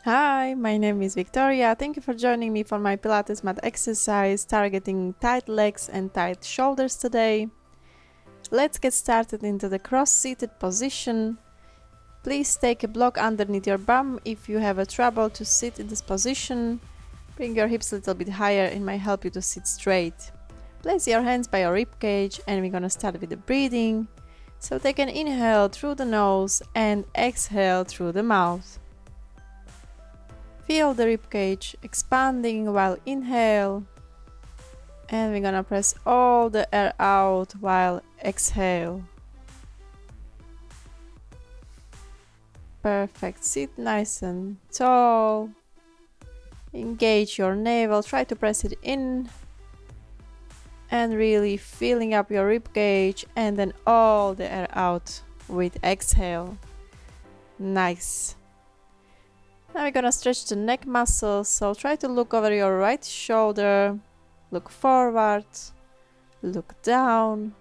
Hi, my name is Victoria. Thank you for joining me for my Pilates mat exercise targeting tight legs and tight shoulders today. Let's get started into the cross-seated position. Please take a block underneath your bum if you have a trouble to sit in this position. Bring your hips a little bit higher, it might help you to sit straight. Place your hands by your rib cage and we're gonna start with the breathing. So take an inhale through the nose and exhale through the mouth. Feel the ribcage expanding while inhale, and we're gonna press all the air out while exhale. Perfect. Sit nice and tall. Engage your navel, try to press it in and really filling up your ribcage, and then all the air out with exhale. Nice. Now we're gonna stretch the neck muscles, so try to look over your right shoulder, look forward, look down,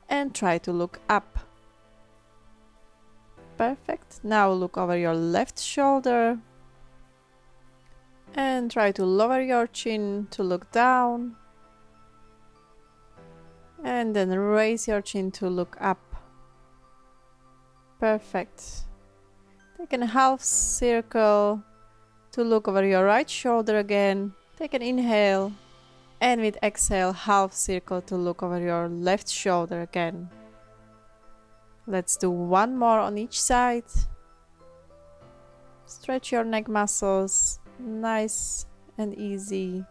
and try to look up. Perfect. Now look over your left shoulder and try to lower your chin to look down, and then raise your chin to look up. Perfect. Take a half circle to look over your right shoulder again. Take an inhale, and with exhale, half circle to look over your left shoulder again. Let's do one more on each side. Stretch your neck muscles, nice and easy.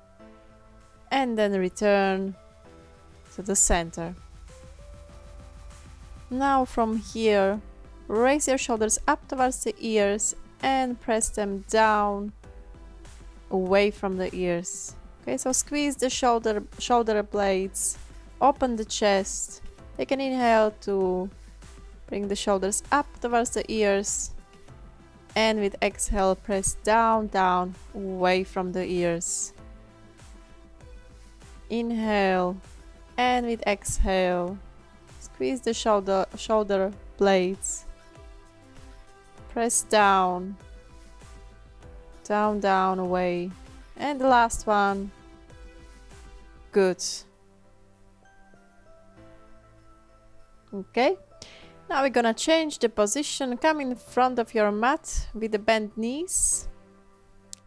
And then return to the center. Now from here, raise your shoulders up towards the ears and press them down away from the ears. Okay, so squeeze the shoulder blades, open the chest. Take an inhale to bring the shoulders up towards the ears, and with exhale press down, down, away from the ears. Inhale, and with exhale squeeze the shoulder blades. Press down, down, down, away. And the last one. Good. Okay. Now we're gonna change the position. Come in front of your mat with the bent knees.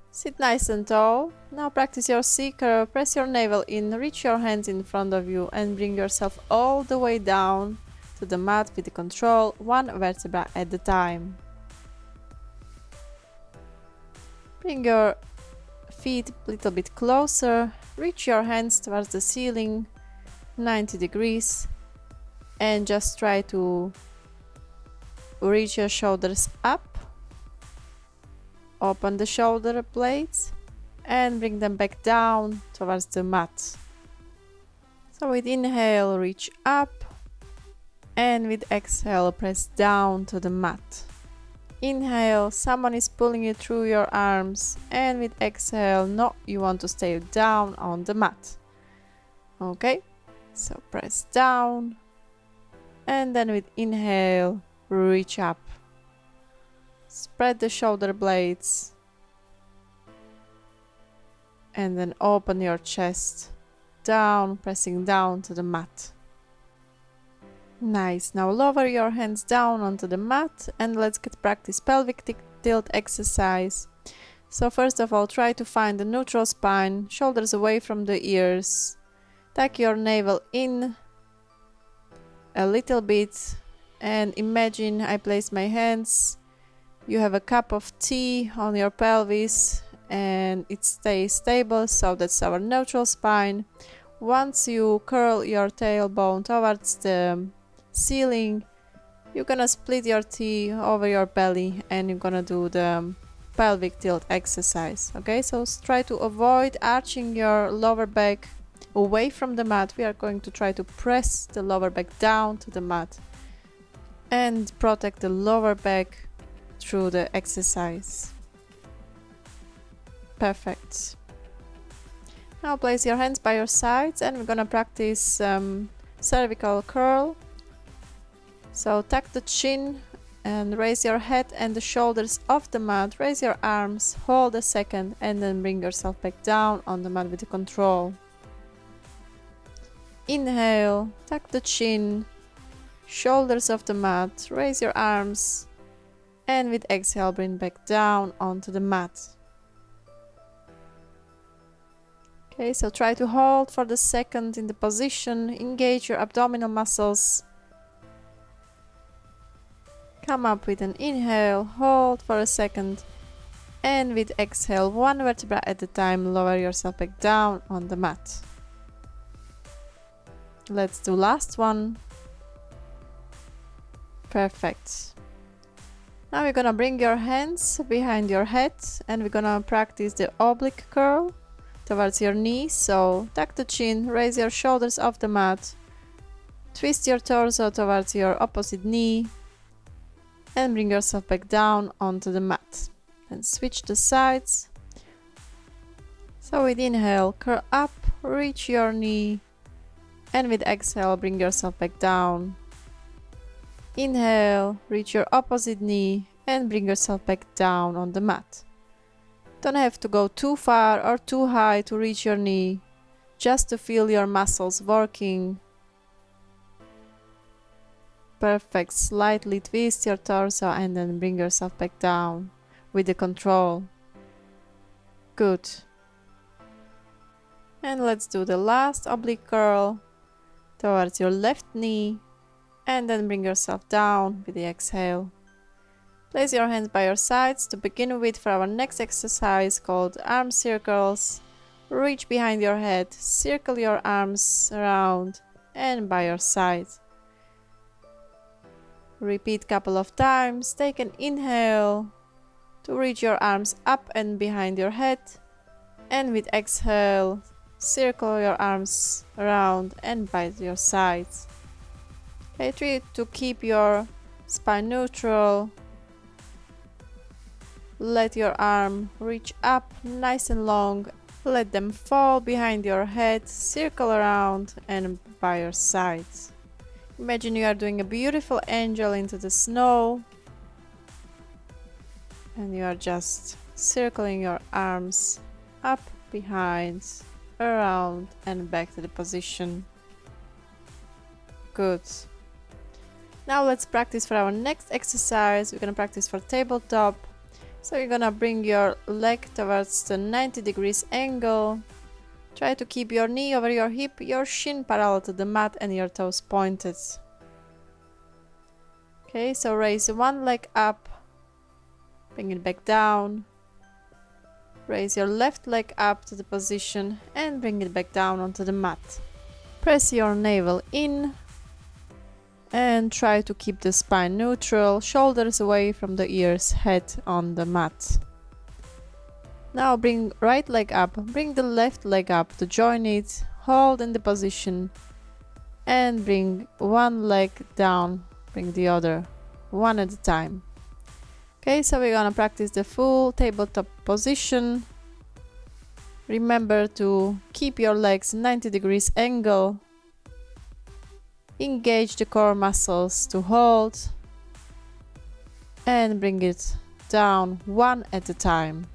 Sit nice and tall. Now practice your C-curve. Press your navel in, reach your hands in front of you and bring yourself all the way down to the mat with the control, one vertebra at a time. Bring your feet a little bit closer, reach your hands towards the ceiling, 90 degrees, and just try to reach your shoulders up. Open the shoulder blades and bring them back down towards the mat. So with inhale, reach up, and with exhale, press down to the mat. Inhale, someone is pulling you through your arms, and with exhale, no, you want to stay down on the mat. Okay, so press down, and then with inhale, reach up. Spread the shoulder blades, and then open your chest down, pressing down to the mat. Nice. Now lower your hands down onto the mat and let's get practice pelvic tilt exercise. So first of all, try to find the neutral spine, shoulders away from the ears. Tuck your navel in a little bit and imagine I place my hands. You have a cup of tea on your pelvis and it stays stable, so that's our neutral spine. Once you curl your tailbone towards the ceiling, you're gonna split your tea over your belly and you're gonna do the pelvic tilt exercise. Okay, so try to avoid arching your lower back away from the mat. We are going to try to press the lower back down to the mat and protect the lower back through the exercise. Perfect. Now place your hands by your sides and we're gonna practice cervical curl. So tuck the chin and raise your head and the shoulders off the mat. Raise your arms, hold a second, and then bring yourself back down on the mat with control. Inhale, tuck the chin, shoulders off the mat, raise your arms, and with exhale bring back down onto the mat. Okay, so try to hold for the second in the position, engage your abdominal muscles. Come up with an inhale, hold for a second, and with exhale, one vertebra at a time, lower yourself back down on the mat. Let's do last one. Perfect. Now we're gonna bring your hands behind your head and we're gonna practice the oblique curl towards your knees. So tuck the chin, raise your shoulders off the mat, twist your torso towards your opposite knee, and bring yourself back down onto the mat. And switch the sides. So with inhale, curl up, reach your knee, and with exhale, bring yourself back down. Inhale, reach your opposite knee, and bring yourself back down on the mat. Don't have to go too far or too high to reach your knee, just to feel your muscles working. Perfect. Slightly twist your torso and then bring yourself back down with the control. Good. And let's do the last oblique curl towards your left knee and then bring yourself down with the exhale. Place your hands by your sides to begin with for our next exercise called arm circles. Reach behind your head, circle your arms around and by your side. Repeat couple of times. Take an inhale to reach your arms up and behind your head, and with exhale, circle your arms around and by your sides. Okay, try to keep your spine neutral. Let your arm reach up nice and long. Let them fall behind your head, circle around and by your sides. Imagine you are doing a beautiful angel into the snow and you are just circling your arms up, behind, around and back to the position. Good. Now let's practice for our next exercise. We're gonna practice for tabletop. So you're gonna bring your leg towards the 90 degrees angle. Try to keep your knee over your hip, your shin parallel to the mat and your toes pointed. Okay, so raise one leg up, bring it back down. Raise your left leg up to the position and bring it back down onto the mat. Press your navel in and try to keep the spine neutral, shoulders away from the ears, head on the mat. Now bring right leg up, bring the left leg up to join it, hold in the position and bring one leg down, bring the other, one at a time. Okay, so we're gonna practice the full tabletop position. Remember to keep your legs 90 degrees angle. Engage the core muscles to hold and bring it down one at a time.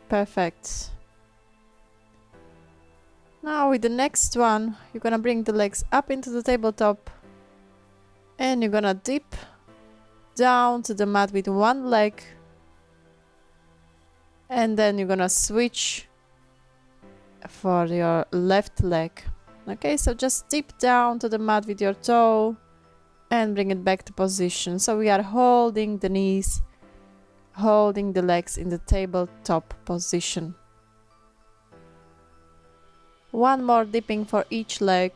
Perfect. Now with the next one, you're gonna bring the legs up into the tabletop and you're gonna dip down to the mat with one leg and then you're gonna switch for your left leg. Okay, so just dip down to the mat with your toe and bring it back to position. So we are holding the knees, holding the legs in the tabletop position. One more dipping for each leg.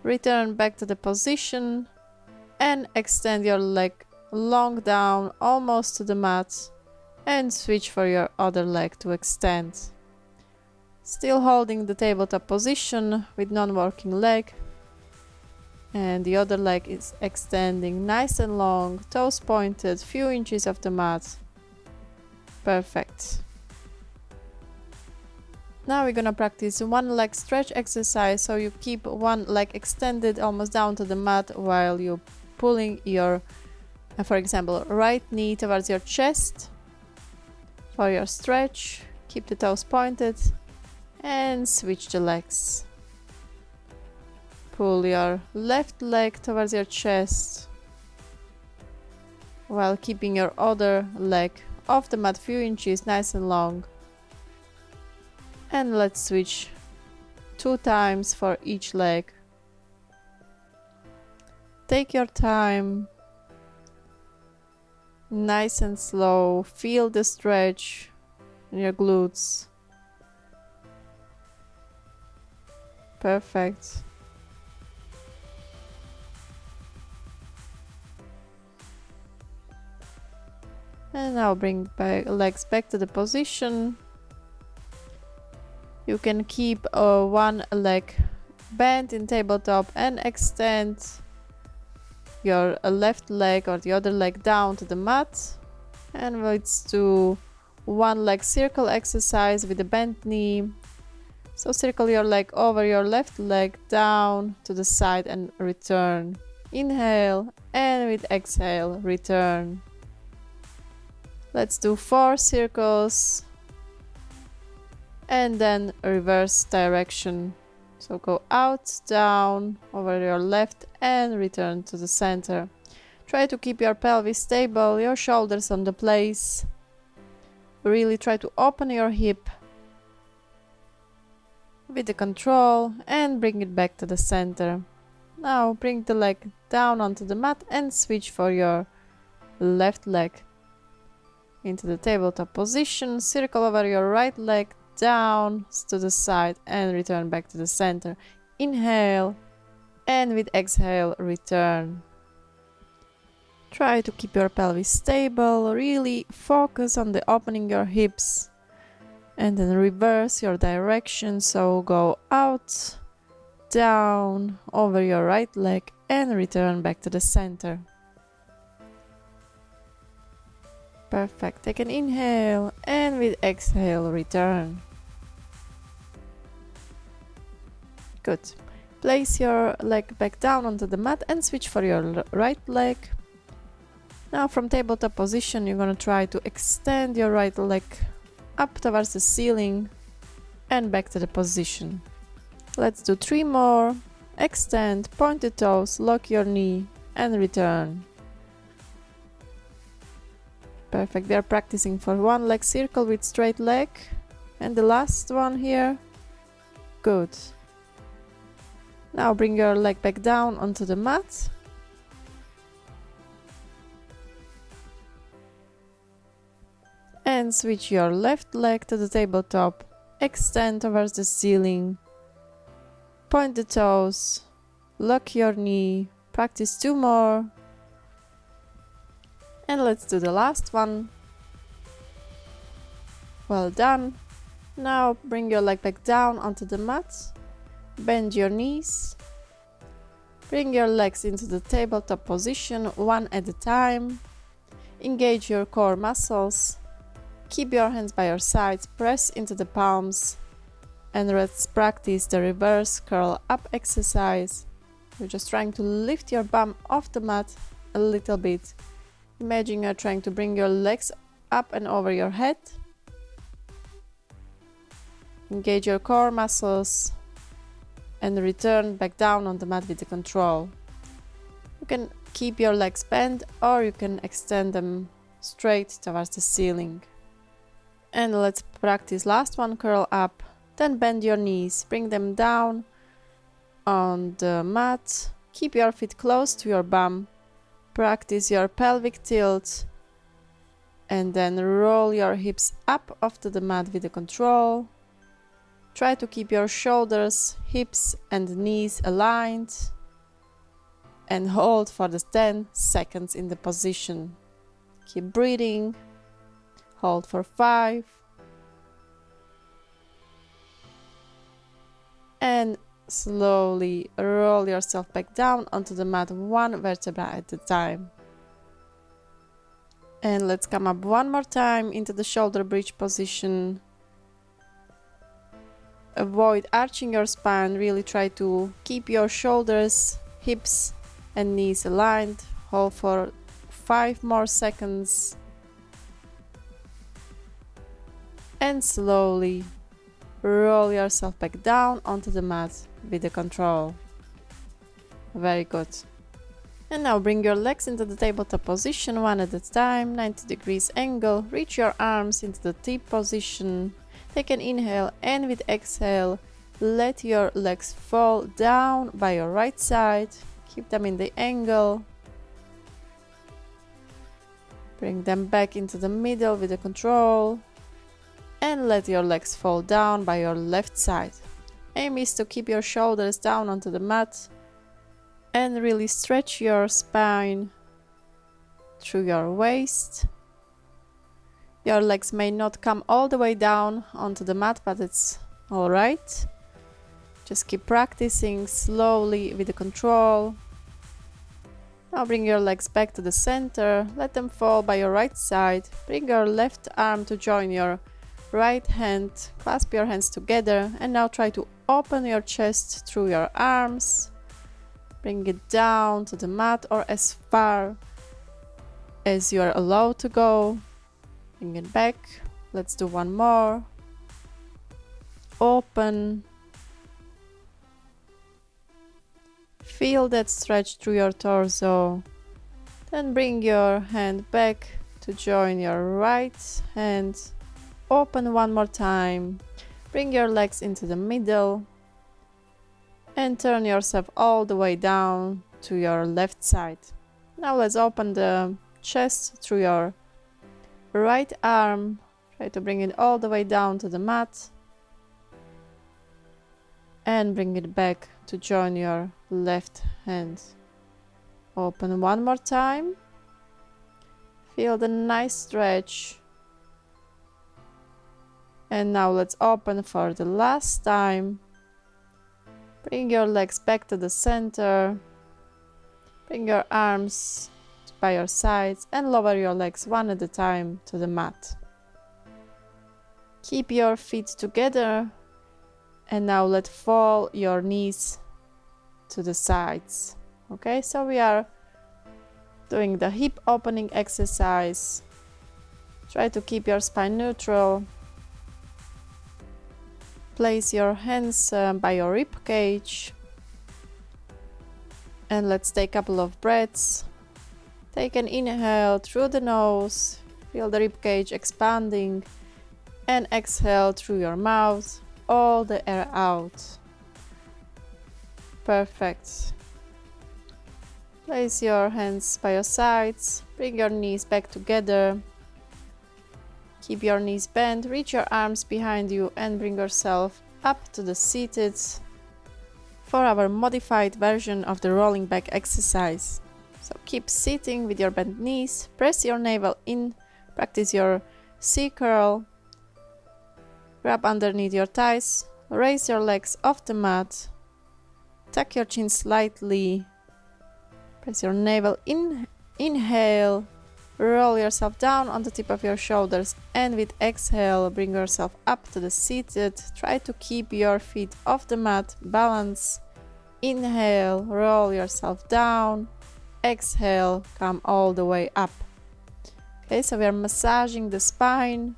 Return back to the position and extend your leg long down almost to the mat and switch for your other leg to extend. Still holding the tabletop position with non-working leg and the other leg is extending nice and long, toes pointed, few inches off the mat. Perfect. Now we're gonna practice one leg stretch exercise, so you keep one leg extended almost down to the mat while you're pulling your, for example, right knee towards your chest for your stretch. Keep the toes pointed and switch the legs. Pull your left leg towards your chest while keeping your other leg off the mat few inches, nice and long. And let's switch 2 times for each leg. Take your time, nice and slow. Feel the stretch in your glutes. Perfect. And now bring legs back to the position. You can keep one leg bent in tabletop and extend your left leg or the other leg down to the mat. And let's do one leg circle exercise with a bent knee. So circle your leg over your left leg down to the side and return. Inhale, and with exhale, return. Let's do 4 circles and then reverse direction. So go out, down, over your left and return to the center. Try to keep your pelvis stable, your shoulders on the place. Really try to open your hip with the control and bring it back to the center. Now bring the leg down onto the mat and switch for your left leg into the tabletop position. Circle over your right leg down to the side and return back to the center. Inhale, and with exhale, return. Try to keep your pelvis stable, really focus on the opening your hips, and then reverse your direction. So go out, down, over your right leg and return back to the center. Perfect. Take an inhale and with exhale, return. Good. Place your leg back down onto the mat and switch for your right leg. Now from tabletop position, you're going to try to extend your right leg up towards the ceiling and back to the position. Let's do 3 more. Extend, point the toes, lock your knee and return. Perfect. We are practicing for one leg circle with straight leg. And the last one here. Good. Now bring your leg back down onto the mat. And switch your left leg to the tabletop. Extend towards the ceiling. Point the toes. Lock your knee. Practice 2 more. And let's do the last one. Well done. Now bring your leg back down onto the mat. Bend your knees. Bring your legs into the tabletop position, one at a time. Engage your core muscles. Keep your hands by your sides, press into the palms. And let's practice the reverse curl up exercise. You're just trying to lift your bum off the mat a little bit. Imagine you're trying to bring your legs up and over your head. Engage your core muscles and return back down on the mat with the control. You can keep your legs bent or you can extend them straight towards the ceiling. And let's practice last one, curl up. Then bend your knees, bring them down on the mat. Keep your feet close to your bum. Practice your pelvic tilt and then roll your hips up onto the mat with the control. Try to keep your shoulders, hips and knees aligned and hold for the 10 seconds in the position. Keep breathing. Hold for 5 and slowly roll yourself back down onto the mat, 1 vertebra at a time. And let's come up one more time into the shoulder bridge position. avoid arching your spine, really try to keep your shoulders, hips and knees aligned. Hold for 5 more seconds. And slowly roll yourself back down onto the mat with the control. Very good. And now bring your legs into the tabletop position, one at a time, 90 degrees angle. Reach your arms into the T position. Take an inhale, and with exhale, let your legs fall down by your right side. Keep them in the angle. Bring them back into the middle with the control. And let your legs fall down by your left side. Aim is to keep your shoulders down onto the mat and really stretch your spine through your waist. Your legs may not come all the way down onto the mat, but it's all right. Just keep practicing slowly with the control. Now bring your legs back to the center. Let them fall by your right side. Bring your left arm to join your right hand. Clasp your hands together and now try to open your chest through your arms. Bring it down to the mat or as far as you are allowed to go. Bring it back. Let's do one more. Open. Feel that stretch through your torso. Then bring your hand back to join your right hand. Open one more time. Bring your legs into the middle. And turn yourself all the way down to your left side. Now let's open the chest through your right arm. Try to bring it all the way down to the mat. And bring it back to join your left hand. Open one more time. Feel the nice stretch. And now let's open for the last time. Bring your legs back to the center. Bring your arms by your sides and lower your legs one at a time to the mat. Keep your feet together and now let fall your knees to the sides. Okay, so we are doing the hip opening exercise. Try to keep your spine neutral. Place your hands by your rib cage. And let's take a couple of breaths. Take an inhale through the nose. Feel the rib cage expanding. And exhale through your mouth. All the air out. Perfect. Place your hands by your sides. Bring your knees back together. Keep your knees bent, reach your arms behind you and bring yourself up to the seated for our modified version of the rolling back exercise. So keep sitting with your bent knees, press your navel in, practice your C curl, grab underneath your thighs, raise your legs off the mat, tuck your chin slightly, press your navel in, inhale, roll yourself down on the tip of your shoulders and with exhale bring yourself up to the seated. Try to keep your feet off the mat, balance. Inhale, roll yourself down. Exhale, come all the way up. Okay, so we are massaging the spine.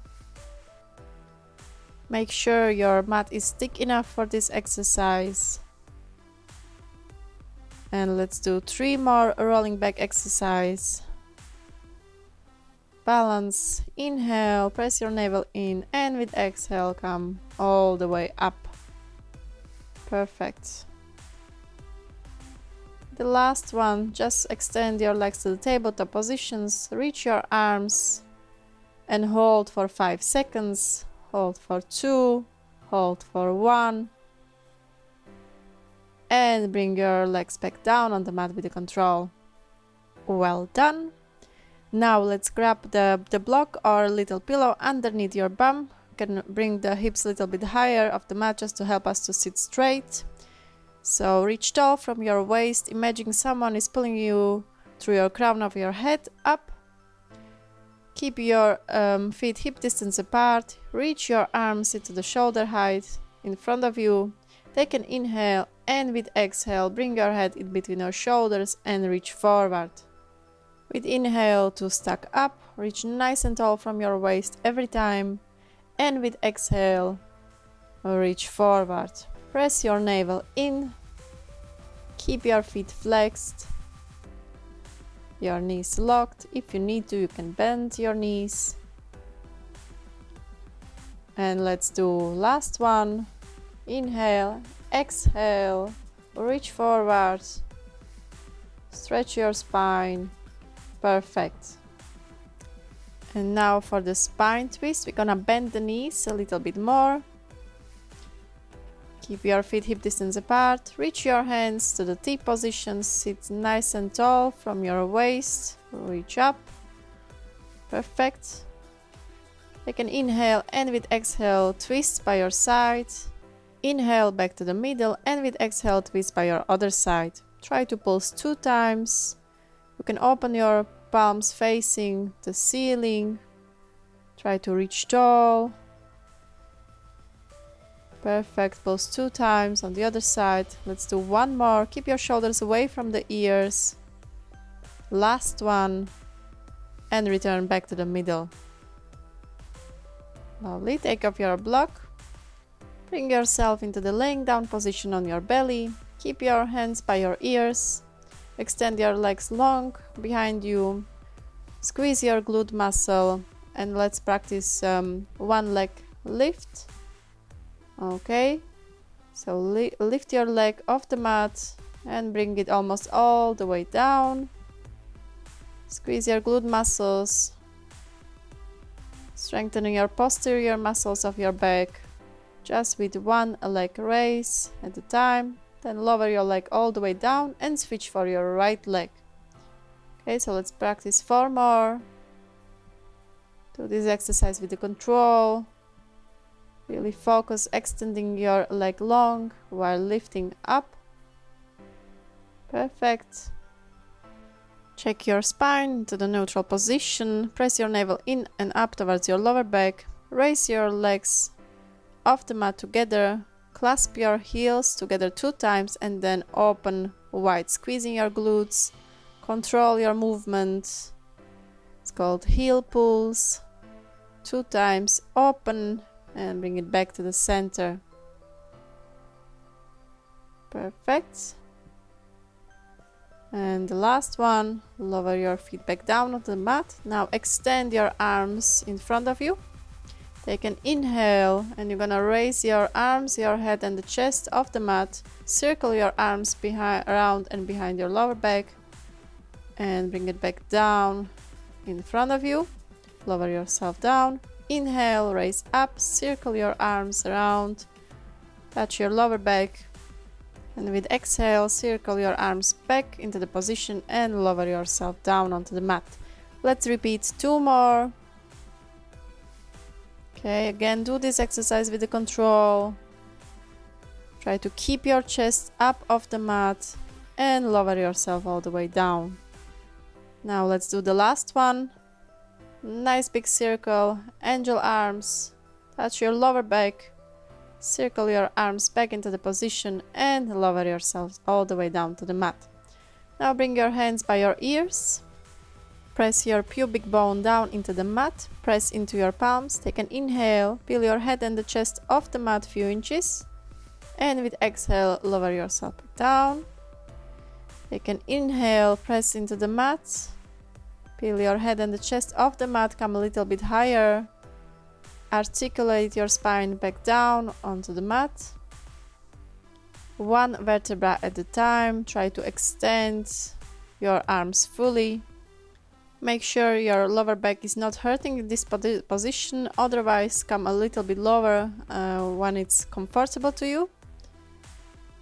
Make sure your mat is thick enough for this exercise. And let's do 3 more rolling back exercise. Balance, inhale, press your navel in and with exhale come all the way up. Perfect. The last one, just extend your legs to the tabletop positions, reach your arms and hold for 5 seconds, hold for 2, hold for 1 and bring your legs back down on the mat with the control. Well done. Now let's grab the block or little pillow underneath your bum. You can bring the hips a little bit higher off the mat just to help us to sit straight. So reach tall from your waist. Imagine someone is pulling you through your crown of your head up. Keep your feet hip distance apart. Reach your arms into the shoulder height in front of you. Take an inhale and with exhale, bring your head in between your shoulders and reach forward. With inhale to stack up, reach nice and tall from your waist every time. And with exhale, reach forward. Press your navel in. Keep your feet flexed. Your knees locked. If you need to, you can bend your knees. And let's do last one. Inhale, exhale, reach forward. Stretch your spine. Perfect. And now for the spine twist, we're gonna bend the knees a little bit more. Keep your feet hip distance apart. Reach your hands to the T position. Sit nice and tall from your waist. Reach up. Perfect. Take an inhale and with exhale, twist by your side. Inhale back to the middle and with exhale, twist by your other side. Try to pulse 2 times. You can open your palms facing the ceiling. Try to reach tall. Perfect. Pulse 2 times on the other side. Let's do one more. Keep your shoulders away from the ears. Last one. And return back to the middle. Lovely. Take off your block. Bring yourself into the laying down position on your belly. Keep your hands by your ears. Extend your legs long behind you. Squeeze your glute muscle. And let's practice one leg lift. Okay. So lift your leg off the mat and bring it almost all the way down. Squeeze your glute muscles. Strengthening your posterior muscles of your back. Just with one leg raise at a time. Then lower your leg all the way down and switch for your right leg. Okay, so let's practice 4 more. Do this exercise with the control. Really focus extending your leg long while lifting up. Perfect. Check your spine to the neutral position. Press your navel in and up towards your lower back. Raise your legs off the mat together. Clasp your heels together 2 times and then open wide, squeezing your glutes. Control your movement. It's called heel pulls. 2 times, open and bring it back to the center. Perfect. And the last one, lower your feet back down onto the mat. Now extend your arms in front of you. Take an inhale and you're gonna raise your arms, your head and the chest off the mat. Circle your arms around and behind your lower back and bring it back down in front of you. Lower yourself down. Inhale, raise up, circle your arms around, touch your lower back, and with exhale, circle your arms back into the position and lower yourself down onto the mat. Let's repeat 2 more. Okay, again, do this exercise with the control. Try to keep your chest up off the mat and lower yourself all the way down. Now let's do the last one. Nice big circle, angel arms, touch your lower back, circle your arms back into the position and lower yourselves all the way down to the mat. Now bring your hands by your ears, press your pubic bone down into the mat, press into your palms, take an inhale, peel your head and the chest off the mat few inches, and with exhale lower yourself down. Take an inhale, press into the mat. Peel your head and the chest off the mat, come a little bit higher. Articulate your spine back down onto the mat. 1 vertebra at a time. Try to extend your arms fully. Make sure your lower back is not hurting in this position, otherwise come a little bit lower when it's comfortable to you.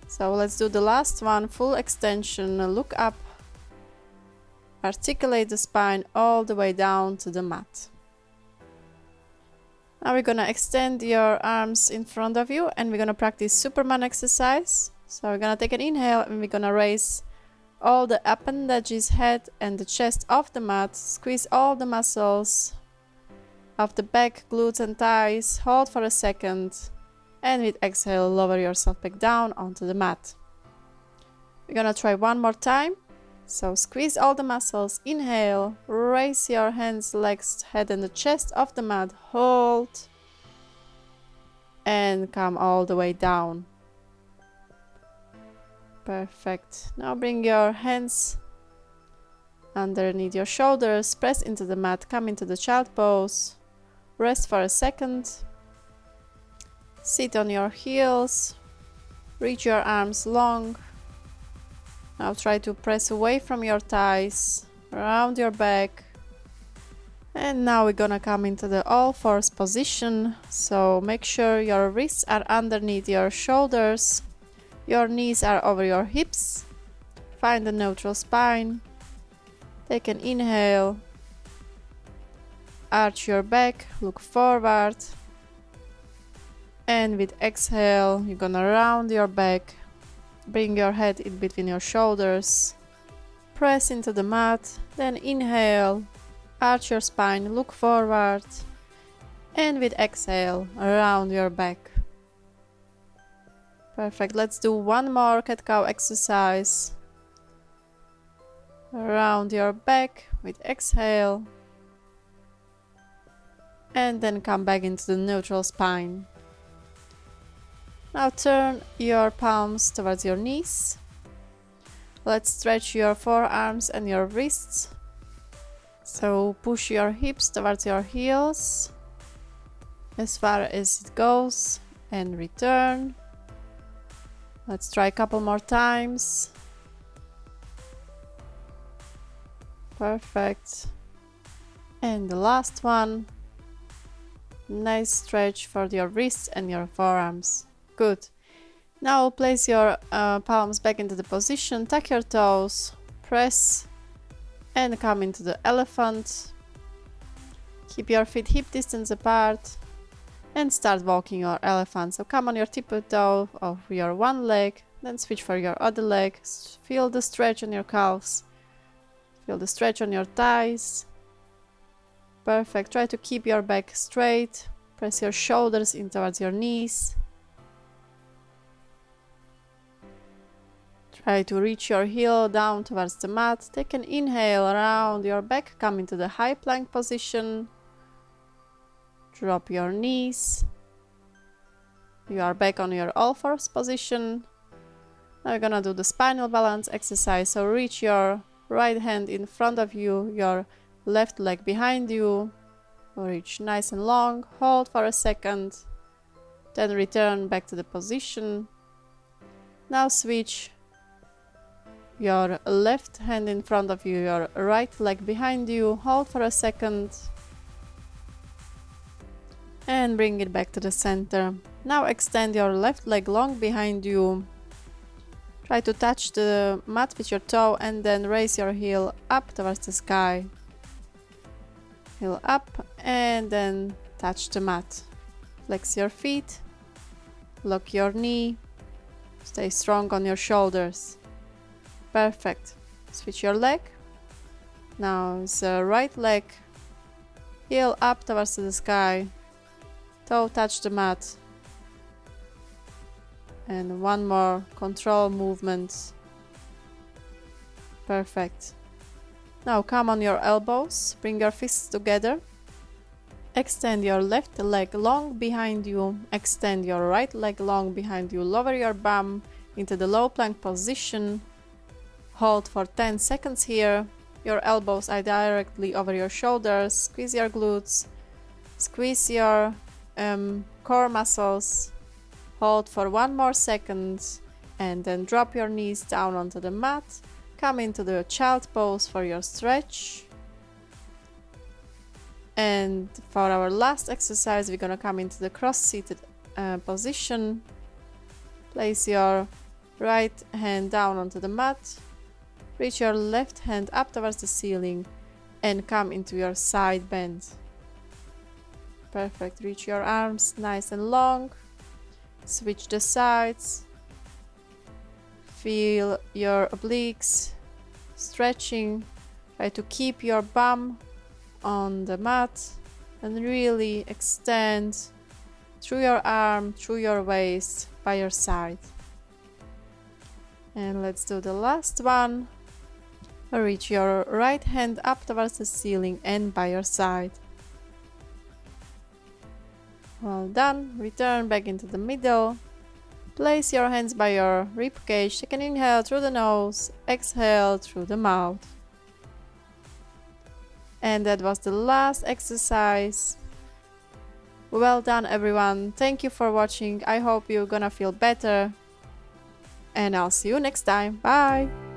So let's do the last one, full extension, look up. Articulate the spine all the way down to the mat. Now we're gonna extend your arms in front of you and we're gonna practice Superman exercise. So we're gonna take an inhale and we're gonna raise all the appendages, head and the chest off the mat. Squeeze all the muscles of the back, glutes and thighs. Hold for a second. And with exhale, lower yourself back down onto the mat. We're gonna try one more time. So squeeze all the muscles, inhale, raise your hands, legs, head and the chest off the mat, hold, and come all the way down. Perfect. Now bring your hands underneath your shoulders, press into the mat, come into the child pose, rest for a second, sit on your heels, reach your arms long. Now try to press away from your thighs, around your back. And now we're gonna come into the all fours position. So make sure your wrists are underneath your shoulders, your knees are over your hips. Find the neutral spine. Take an inhale. Arch your back, look forward. And with exhale, you're gonna round your back. Bring your head in between your shoulders. Press into the mat. Then inhale. Arch your spine, look forward. And with exhale, round your back. Perfect. Let's do one more cat-cow exercise. Round your back with exhale. And then come back into the neutral spine. Now turn your palms towards your knees. Let's stretch your forearms and your wrists. So push your hips towards your heels as far as it goes and return. Let's try a couple more times. Perfect. And the last one. Nice stretch for your wrists and your forearms. Good. Now place your palms back into the position, tuck your toes, press and come into the elephant. Keep your feet hip distance apart and start walking your elephant. So come on your tiptoe of your one leg, then switch for your other leg. Feel the stretch on your calves. Feel the stretch on your thighs. Perfect. Try to keep your back straight. Press your shoulders in towards your knees. Try to reach your heel down towards the mat. Take an inhale around your back. Come into the high plank position. Drop your knees. You are back on your all fours position. Now we're gonna do the spinal balance exercise. So reach your right hand in front of you, your left leg behind you. Reach nice and long. Hold for a second. Then return back to the position. Now switch. Your left hand in front of you, your right leg behind you. Hold for a second. And bring it back to the center. Now extend your left leg long behind you. Try to touch the mat with your toe and then raise your heel up towards the sky. Heel up and then touch the mat. Flex your feet. Lock your knee. Stay strong on your shoulders. Perfect. Switch your leg. Now it's the right leg. Heel up towards the sky. Toe touch the mat. And one more control movement. Perfect. Now come on your elbows. Bring your fists together. Extend your left leg long behind you. Extend your right leg long behind you. Lower your bum into the low plank position. Hold for 10 seconds here. Your elbows are directly over your shoulders. Squeeze your glutes. Squeeze your core muscles. Hold for one more second. And then drop your knees down onto the mat. Come into the child pose for your stretch. And for our last exercise, we're gonna come into the cross-seated position. Place your right hand down onto the mat. Reach your left hand up towards the ceiling and come into your side bend. Perfect. Reach your arms nice and long. Switch the sides. Feel your obliques stretching. Try to keep your bum on the mat and really extend through your arm, through your waist, by your side. And let's do the last one. Reach your right hand up towards the ceiling and by your side. Well done. Return back into the middle. Place your hands by your rib cage. Take an inhale through the nose, exhale through the mouth. And that was the last exercise. Well done, everyone. Thank you for watching. I hope you're gonna feel better. And I'll see you next time. Bye!